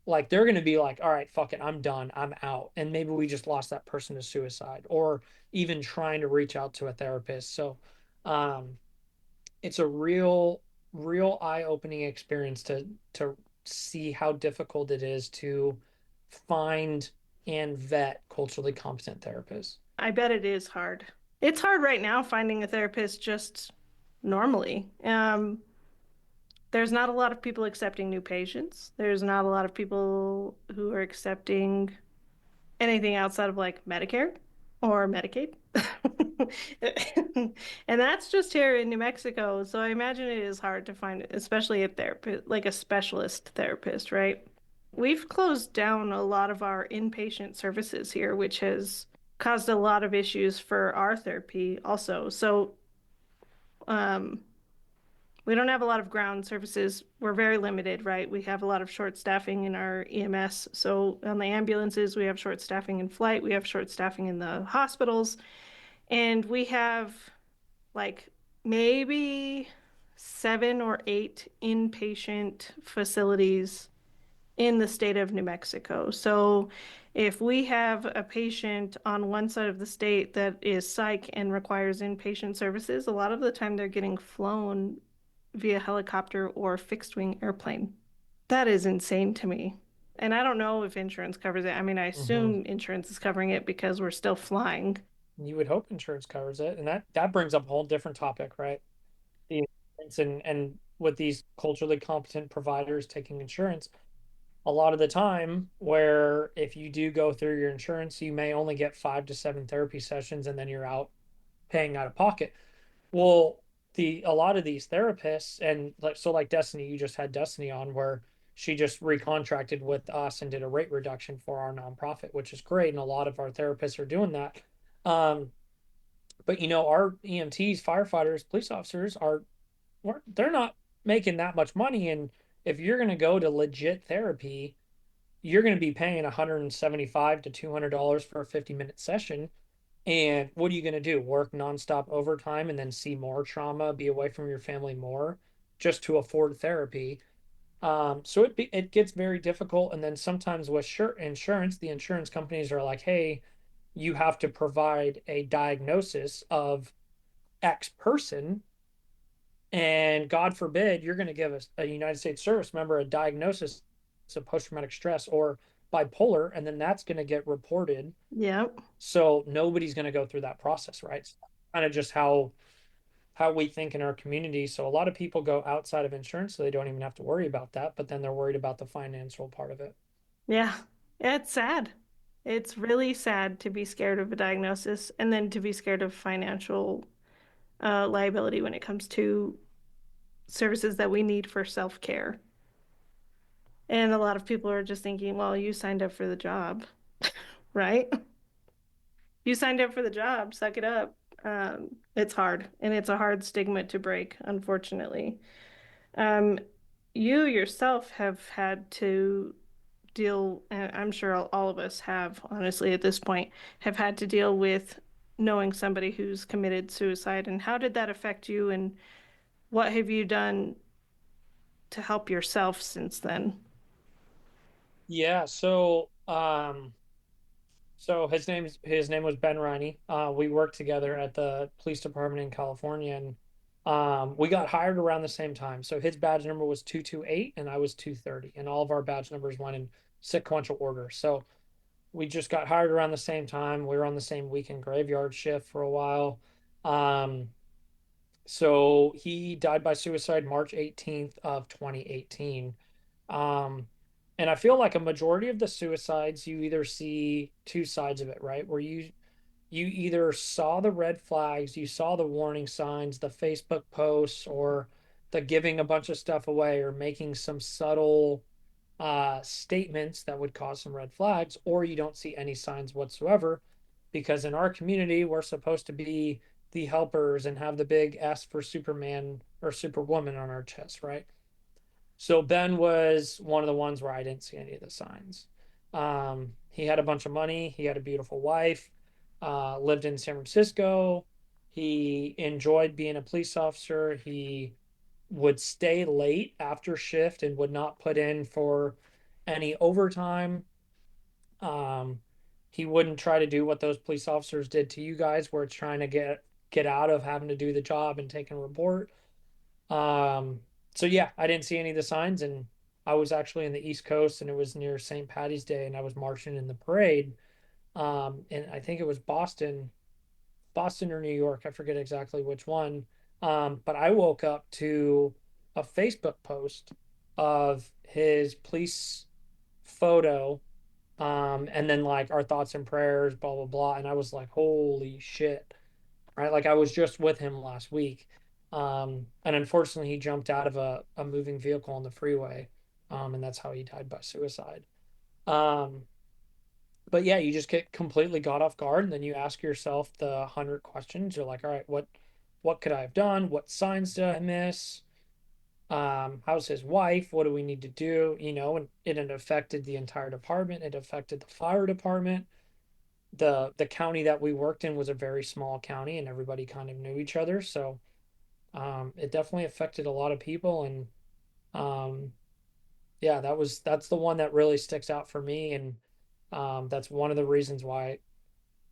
Like they're going to be like, all right, fuck it, I'm done, I'm out. And maybe we just lost that person to suicide or even trying to reach out to a therapist. So um, it's a real eye-opening experience to see how difficult it is to find and vet culturally competent therapists. I bet it is hard. It's hard right now finding a therapist just normally. There's not a lot of people accepting new patients. There's not a lot of people who are accepting anything outside of like Medicare or Medicaid. And that's just here in New Mexico. So I imagine it is hard to find, especially a therapist, like a specialist therapist, right? We've closed down a lot of our inpatient services here, which has caused a lot of issues for our therapy also. So, um, We don't have a lot of ground services. We're very limited, right? We have a lot of short staffing in our EMS. So on the ambulances, we have short staffing in flight, we have short staffing in the hospitals, and we have like maybe 7 or 8 inpatient facilities in the state of New Mexico. So if we have a patient on one side of the state that is psych and requires inpatient services, a lot of the time they're getting flown via helicopter or fixed wing airplane. That is insane to me. And I don't know if insurance covers it. I mean, I Hmm. assume insurance is covering it because we're still flying. You would hope insurance covers it, and that brings up a whole different topic, right? The insurance and with these culturally competent providers taking insurance, a lot of the time, where if you do go through your insurance, you may only get 5 to 7 therapy sessions, and then you're out paying out of pocket. Well, a lot of these therapists, and like Destiny, you just had Destiny on, where she just recontracted with us and did a rate reduction for our nonprofit, which is great, and a lot of our therapists are doing that. Um, but our EMTs, firefighters, police officers they're not making that much money, and if you're going to go to legit therapy, you're going to be paying $175 to $200 for a 50-minute session. And what are you going to do? Work nonstop overtime and then see more trauma, be away from your family more just to afford therapy. So it gets very difficult. And then sometimes with insurance, the insurance companies are like, hey, you have to provide a diagnosis of X person. And God forbid, you're going to give a United States service member a diagnosis of post-traumatic stress or bipolar, and then that's going to get reported. Yep. So nobody's going to go through that process, right? So kind of just how we think in our community. So a lot of people go outside of insurance, so they don't even have to worry about that, but then they're worried about the financial part of it. Yeah. Yeah, it's sad. It's really sad to be scared of a diagnosis and then to be scared of financial liability when it comes to services that we need for self-care. And a lot of people are just thinking, well, you signed up for the job, right? You signed up for the job, suck it up. It's hard, and it's a hard stigma to break, unfortunately. Um, you yourself have had to deal, and I'm sure all of us have, honestly, at this point, have had to deal with knowing somebody who's committed suicide. And how did that affect you, and what have you done to help yourself since then? Yeah, so his name was Ben Riney. We worked together at the police department in California, and we got hired around the same time. So his badge number was 228 and I was 230, and all of our badge numbers went in sequential order. So we just got hired around the same time. We were on the same weekend graveyard shift for a while. Um, so he died by suicide March 18th of 2018. Um, and I feel like a majority of the suicides, you either see two sides of it, right? Where you either saw the red flags, you saw the warning signs, the Facebook posts, or the giving a bunch of stuff away, or making some subtle statements that would cause some red flags, or you don't see any signs whatsoever. Because in our community, we're supposed to be the helpers and have the big S for Superman or Superwoman on our chest, right? So Ben was one of the ones where I didn't see any of the signs. He had a bunch of money. He had a beautiful wife. Lived in San Francisco. He enjoyed being a police officer. He would stay late after shift and would not put in for any overtime. Um, he wouldn't try to do what those police officers did to you guys, where it's trying to get out of having to do the job and take a report. Um, so yeah, I didn't see any of the signs, and I was actually in the East Coast, and it was near St. Patty's Day, and I was marching in the parade. And I think it was Boston or New York, I forget exactly which one. But I woke up to a Facebook post of his police photo, and then like our thoughts and prayers, blah blah blah, and I was like, holy shit, right? Like I was just with him last week. And unfortunately, he jumped out of a moving vehicle on the freeway, and that's how he died by suicide. Um, but yeah, you just get completely got off guard, and then you ask yourself the 100 questions. You're like, all right, what could I have done? What signs did I miss? How's his wife? What do we need to do? And it had affected the entire department. It affected the fire department. The county that we worked in was a very small county, and everybody kind of knew each other. So it definitely affected a lot of people. And um, yeah, that's the one that really sticks out for me. And that's one of the reasons why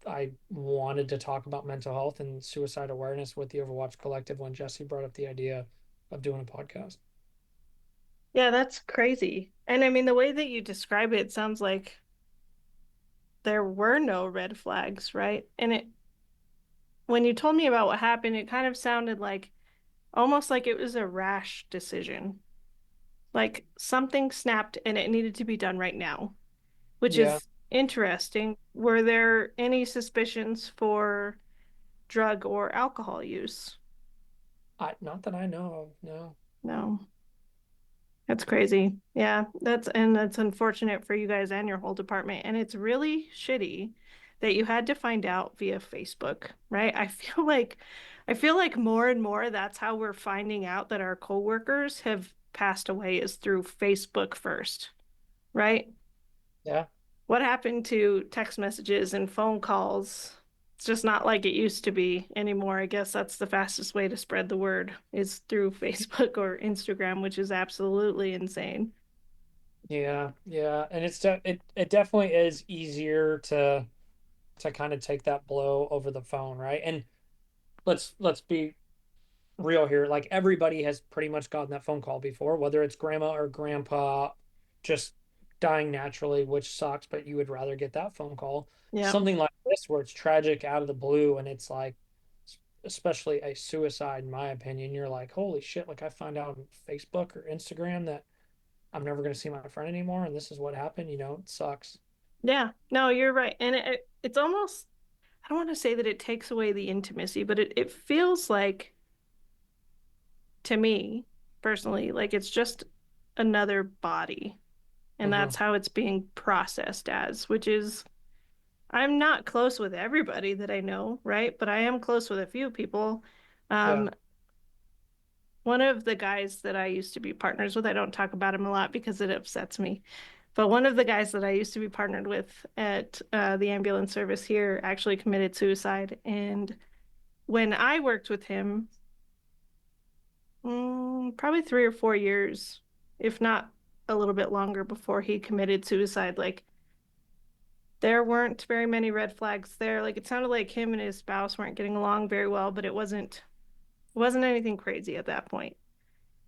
I wanted to talk about mental health and suicide awareness with the Overwatch Collective when Jesse brought up the idea of doing a podcast. Yeah, that's crazy. And I mean, the way that you describe it sounds like there were no red flags, right? And when you told me about what happened, it kind of sounded like almost like it was a rash decision. Like something snapped and it needed to be done right now, which Yeah, is interesting. Were there any suspicions for drug or alcohol use? not that I know of. No. No. That's crazy. Yeah, that's unfortunate for you guys and your whole department. And it's really shitty that you had to find out via Facebook, right? I feel like more and more that's how we're finding out that our coworkers have passed away is through Facebook first, right? Yeah. What happened to text messages and phone calls? It's just not like it used to be anymore. I guess that's the fastest way to spread the word is through Facebook or Instagram, which is absolutely insane. Yeah, yeah, and it definitely is easier to kind of take that blow over the phone, right? And let's be real here. Like everybody has pretty much gotten that phone call before, whether it's grandma or grandpa just dying naturally, which sucks, but you would rather get that phone call. Yeah. Something like this where it's tragic out of the blue and it's like especially a suicide, in my opinion, you're like, holy shit, like I find out on Facebook or Instagram that I'm never going to see my friend anymore, and this is what happened. It sucks. Yeah. No, you're right. And it's almost, I don't want to say that it takes away the intimacy, but it feels like, to me personally, like it's just another body. And Hmm. that's how it's being processed as, which is, I'm not close with everybody that I know, right? But I am close with a few people. Yeah. Um, one of the guys that I used to be partners with, I don't talk about him a lot because it upsets me. But one of the guys that I used to be partnered with at the ambulance service here actually committed suicide. And when I worked with him, probably 3 or 4 years, if not a little bit longer before he committed suicide, like there weren't very many red flags there. Like it sounded like him and his spouse weren't getting along very well, but it wasn't anything crazy at that point.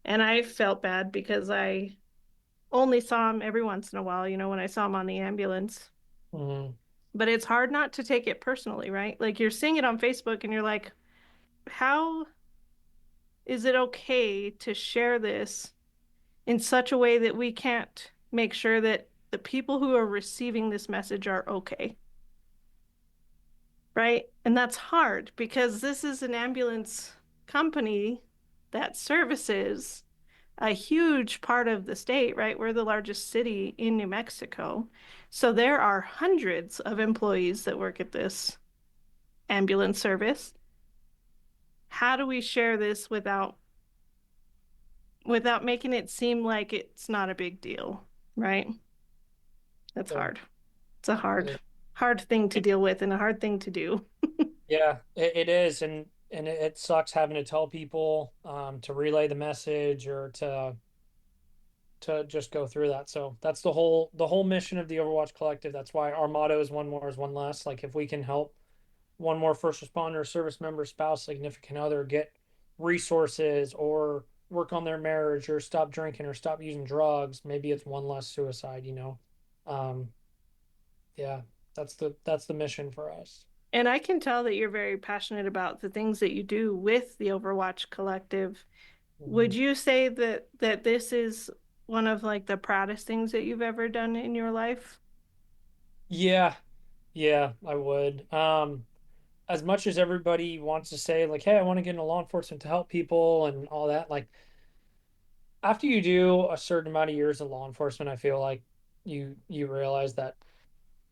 And I felt bad because I only saw him every once in a while, when I saw him on the ambulance. Hmm. But it's hard not to take it personally, right? Like you're seeing it on Facebook and you're like, how is it okay to share this in such a way that we can't make sure that the people who are receiving this message are okay? Right? And that's hard because this is an ambulance company that services a huge part of the state, right? We're the largest city in New Mexico. So there are hundreds of employees that work at this ambulance service. How do we share this without making it seem like it's not a big deal, right? That's Yeah. hard. It's a It hard is. hard thing to deal with and a hard thing to do. Yeah, it is, and it sucks having to tell people to relay the message or to just go through that. So that's the whole mission of the Overwatch Collective. That's why our motto is one more is one less. Like if we can help one more first responder, service member, spouse, significant other get resources or work on their marriage or stop drinking or stop using drugs, maybe it's one less suicide. Um, yeah, that's the mission for us. And I can tell that you're very passionate about the things that you do with the Overwatch Collective. Mhm. Would you say that this is one of like the proudest things that you've ever done in your life? Yeah, yeah, I would. As much as everybody wants to say like, hey, I want to get into law enforcement to help people and all that, like after you do a certain amount of years in law enforcement, I feel like you realize that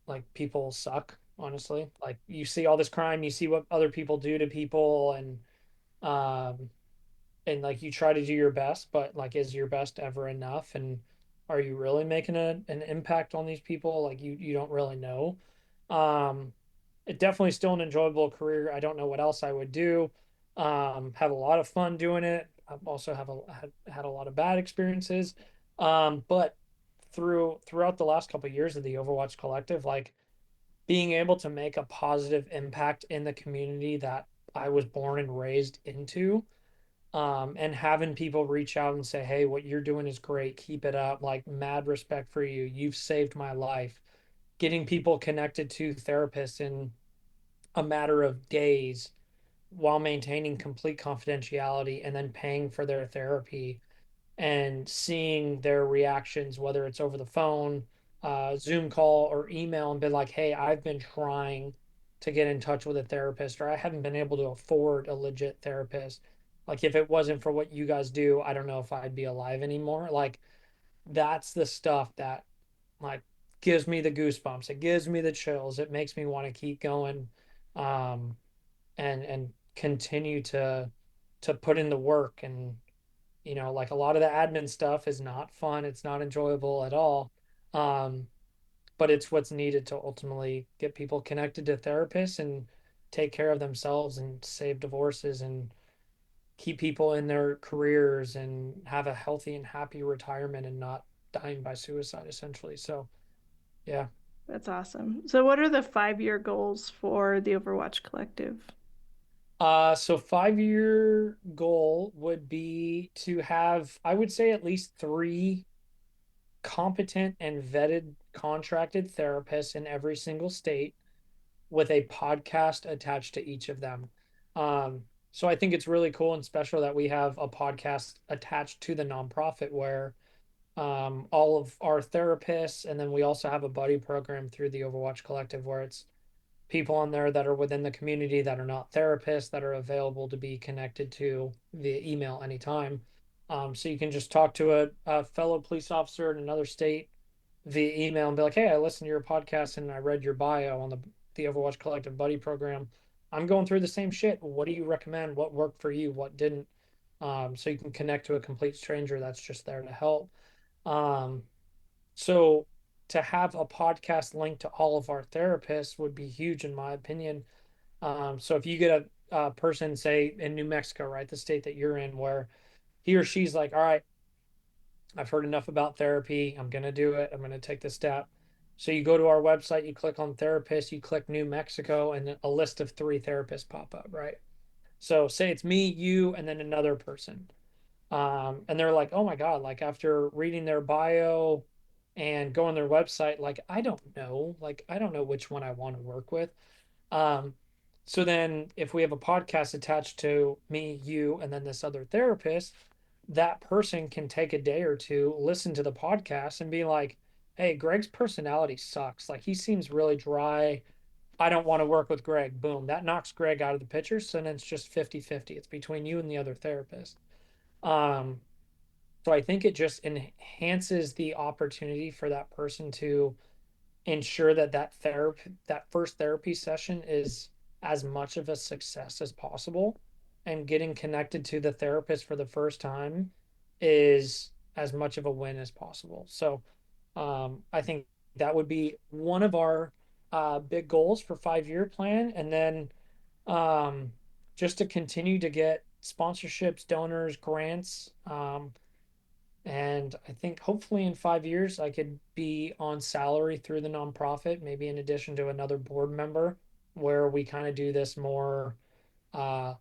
like people suck, honestly. Like you see all this crime, you see what other people do to people, and um and like you try to do your best, but like is your best ever enough? And are you really making an impact on these people? Like you don't really know. Um, it definitely still an enjoyable career. I don't know what else I would do. Have a lot of fun doing it. I've also had a lot of bad experiences. But throughout the last couple of years of the Overwatch Collective, like being able to make a positive impact in the community that I was born and raised into, and having people reach out and say, "Hey, what you're doing is great. Keep it up. Like, mad respect for you. You've saved my life." Getting people connected to therapists in a matter of days while maintaining complete confidentiality and then paying for their therapy and seeing their reactions, whether it's over the phone, Zoom call, or email, and been like, hey, I've been trying to get in touch with a therapist, or I haven't been able to afford a legit therapist. Like, if it wasn't for what you guys do, I don't know if I'd be alive anymore. Like, that's the stuff that, like, gives me the goosebumps. It gives me the chills. It makes me want to keep going. Um, and continue to put in the work. And like a lot of the admin stuff is not fun, it's not enjoyable at all. um but it's what's needed to ultimately get people connected to therapists and take care of themselves and save divorces and keep people in their careers and have a healthy and happy retirement and not dying by suicide essentially. So yeah. That's awesome. So, what are the 5-year goals for the Overwatch Collective? So 5-year goal would be to have, I would say, at least three competent and vetted contracted therapists in every single state with a podcast attached to each of them. So I think it's really cool and special that we have a podcast attached to the nonprofit where all of our therapists, and then we also have a buddy program through the Overwatch Collective where it's people on there that are within the community that are not therapists that are available to be connected to via email anytime. So you can just talk to a fellow police officer in another state via email and be like, "Hey, I listened to your podcast and I read your bio on the Overwatch Collective Buddy program. I'm going through the same shit. What do you recommend? What worked for you? What didn't?" So you can connect to a complete stranger that's just there to help. Um, so to have a podcast linked to all of our therapists would be huge, in my opinion. So if you get a person, say in New Mexico, right, the state that you're in, where he or she's like, all right, I've heard enough about therapy. I'm going to do it. I'm going to take the step. So you go to our website, you click on therapist, you click New Mexico, and then a list of three therapists pop up, right? So say it's me, you, and then another person. And they're like, oh my God, like after reading their bio and going their website, like I don't know which one I want to work with. Um, so then if we have a podcast attached to me, you, and then this other therapist, that person can take a day or two, listen to the podcast and be like, hey, Greg's personality sucks. Like he seems really dry. I don't want to work with Greg. Boom. That knocks Greg out of the picture. So then it's just 50-50. It's between you and the other therapist. Um, so I think it just enhances the opportunity for that person to ensure that that first therapy session is as much of a success as possible, and getting connected to the therapist for the first time is as much of a win as possible. So I think that would be one of our big goals for 5-year plan. And then um, just to continue to get sponsorships, donors, grants. And I think hopefully in 5 years, I could be on salary through the nonprofit, maybe in addition to another board member, where we kind of do this more, uh,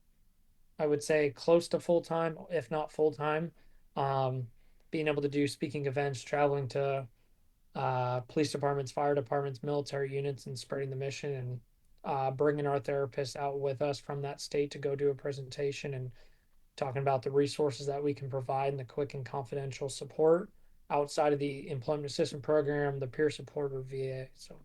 I would say close to full time, if not full time. Um, Being able to do speaking events, traveling to police departments, fire departments, military units, and spreading the mission, and bringing our therapists out with us from that state to go do a presentation and talking about the resources that we can provide and the quick and confidential support outside of the employment assistance program, the peer support or VA. So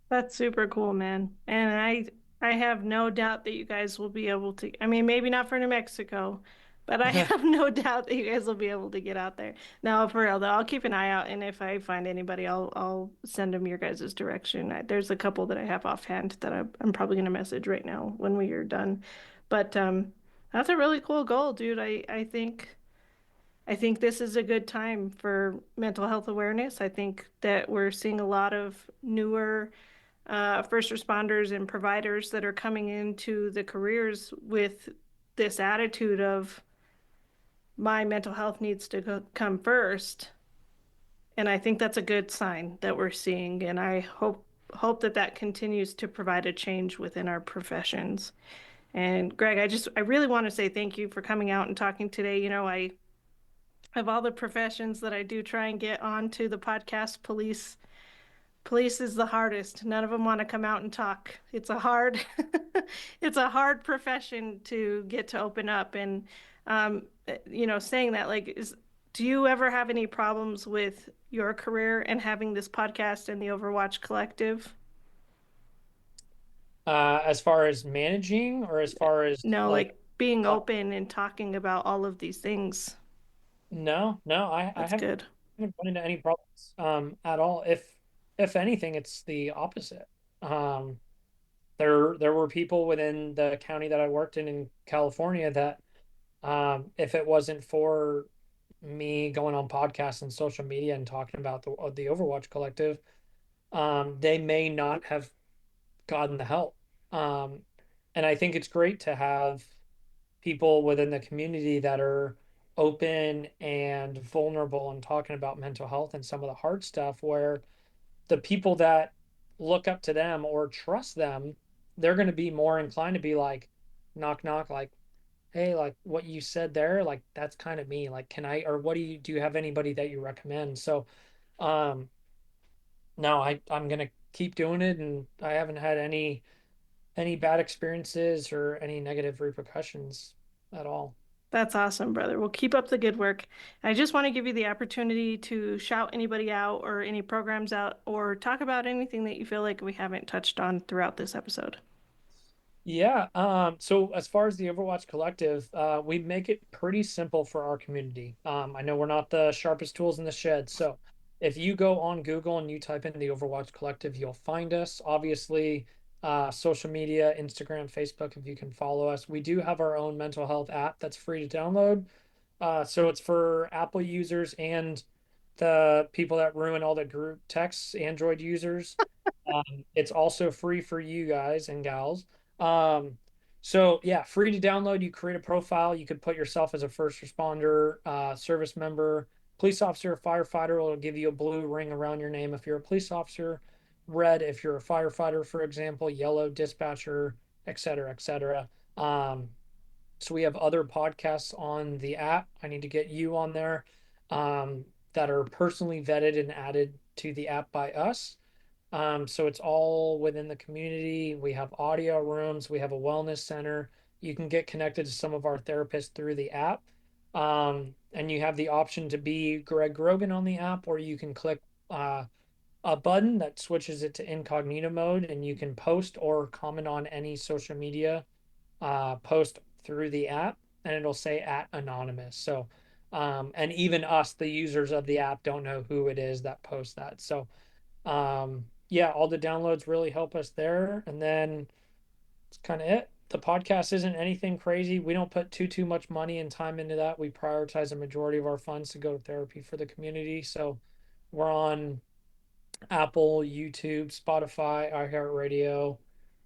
That's super cool, man. And I have no doubt that you guys will be able to, I mean, maybe not for New Mexico, but I have no doubt that you guys will be able to get out there. Now, for real though, I'll keep an eye out, and if I find anybody, I'll send them your guys' direction. There's a couple that I have offhand that I'm probably gonna message right now when we are done. But That's a really cool goal, dude. I think this is a good time for mental health awareness. I think that we're seeing a lot of newer first responders and providers that are coming into the careers with this attitude of my mental health needs to come first. And I think that's a good sign that we're seeing. And I hope that that continues to provide a change within our professions. And Greg, I really want to say thank you for coming out and talking today. You know, I of all the professions that I do try and get onto the podcast, police is the hardest. None of them want to come out and talk. It's a hard it's a hard profession to get to open up. And you know, saying that, like, is do you ever have any problems with your career and having this podcast and the Overwatch Collective? As far as managing or as far as No, like, like being uh, open and talking about all of these things. no, I That's good. haven't run into any problems at all. If anything, it's the opposite. Um, there were people within the county that I worked in California that if it wasn't for me going on podcasts and social media and talking about the Overwatch Collective, they may not have gotten the help. Um, and I think it's great to have people within the community that are open and vulnerable and talking about mental health and some of the hard stuff where the people that look up to them or trust them, they're going to be more inclined to be like, knock, knock, like, hey, like what you said there, like that's kind of me. Like, can I, or what do you have anybody that you recommend? So, um, no, I'm gonna keep doing it, and I haven't had any bad experiences or any negative repercussions at all. That's awesome, brother. Well, keep up the good work. I just want to give you the opportunity to shout anybody out or any programs out or talk about anything that you feel like we haven't touched on throughout this episode. Yeah, so as far as the Overwatch Collective, we make it pretty simple for our community. I know we're not the sharpest tools in the shed, so if you go on Google and you type in the Overwatch Collective, you'll find us. Obviously, social media, Instagram, Facebook, if you can follow us. We do have our own mental health app that's free to download. So it's for Apple users and the people that ruin all the group texts, Android users. It's also free for you guys and gals. Um, so yeah, free to download. You create a profile. You could put yourself as a first responder, service member, police officer, firefighter. It'll give you a blue ring around your name if you're a police officer, red if you're a firefighter, for example, yellow dispatcher, et cetera, et cetera. So we have other podcasts on the app. I need to get you on there that are personally vetted and added to the app by us. So it's all within the community. We have audio rooms, we have a wellness center. You can get connected to some of our therapists through the app. And you have the option to be Greg Grogan on the app, or you can click a button that switches it to incognito mode, and you can post or comment on any social media post through the app, and it'll say at anonymous. So, and even us, the users of the app, don't know who it is that posts that. So, yeah, all the downloads really help us there. And then it's kind of it. The podcast isn't anything crazy. We don't put too much money and time into that. We prioritize a majority of our funds to go to therapy for the community. So we're on Apple, YouTube, Spotify, iHeartRadio.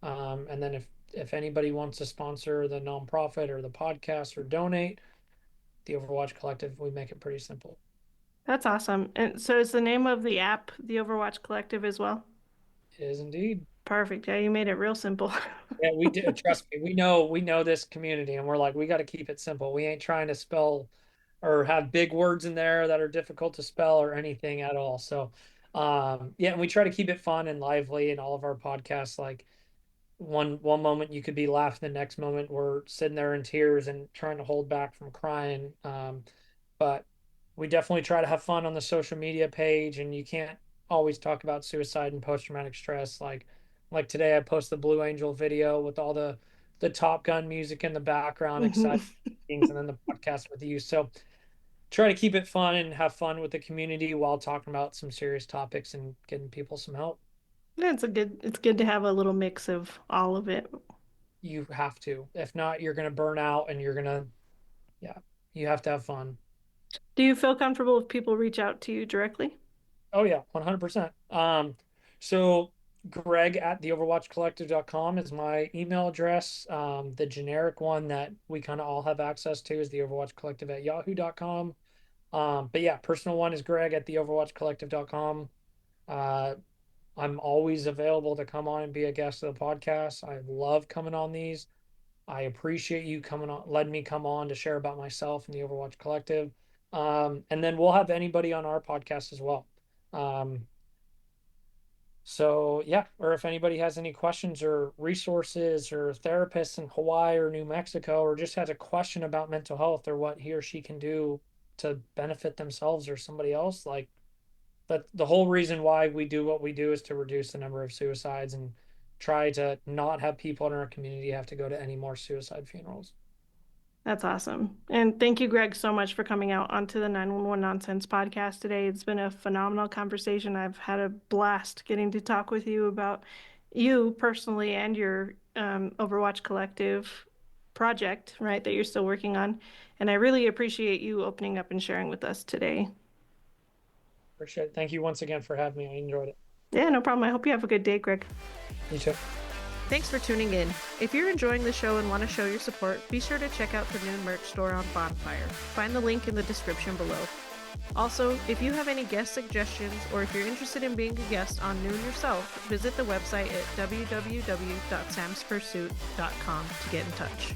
And then if anybody wants to sponsor the nonprofit or the podcast or donate, the Overwatch Collective, we make it pretty simple. That's awesome. And so is the name of the app the Overwatch Collective as well? It is indeed. Perfect. Yeah, you made it real simple. Yeah, we do. Trust me, we know this community, and we're like, we got to keep it simple. We ain't trying to spell or have big words in there that are difficult to spell or anything at all. So, yeah, and we try to keep it fun and lively in all of our podcasts. Like one moment you could be laughing, the next moment we're sitting there in tears and trying to hold back from crying. But we definitely try to have fun on the social media page, and you can't always talk about suicide and post-traumatic stress. Like today, I posted the Blue Angel video with all the Top Gun music in the background, Mhm. exciting things, and then the podcast with you. So try to keep it fun and have fun with the community while talking about some serious topics and getting people some help. Yeah, it's good to have a little mix of all of it. you have to. If not, you're going to burn out and yeah, you have to have fun. Do you feel comfortable if people reach out to you directly? Oh yeah, 100%. So Greg at theoverwatchcollective.com is my email address. The generic one that we kind of all have access to is the Overwatch Collective at yahoo.com. But yeah, personal one is Greg at theoverwatchcollective.com. Uh, I'm always available to come on and be a guest of the podcast. I love coming on these. I appreciate you coming on, letting me come on to share about myself and the Overwatch Collective. And then we'll have anybody on our podcast as well. Um, so yeah, or if anybody has any questions or resources or therapists in Hawaii or New Mexico, or just has a question about mental health or what he or she can do to benefit themselves or somebody else, like but the whole reason why we do what we do is to reduce the number of suicides and try to not have people in our community have to go to any more suicide funerals. That's awesome. And thank you, Greg, so much for coming out onto the 911 Nonsense podcast today. It's been a phenomenal conversation. I've had a blast getting to talk with you about you personally and your Overwatch Collective project, right, that you're still working on. And I really appreciate you opening up and sharing with us today. Appreciate it. Thank you once again for having me. I enjoyed it. Yeah, no problem. I hope you have a good day, Greg. You too. Thanks for tuning in. If you're enjoying the show and want to show your support, be sure to check out the new merch store on Bonfire. Find the link in the description below. Also, if you have any guest suggestions or if you're interested in being a guest on Noon yourself, visit the website at www.samspursuit.com to get in touch.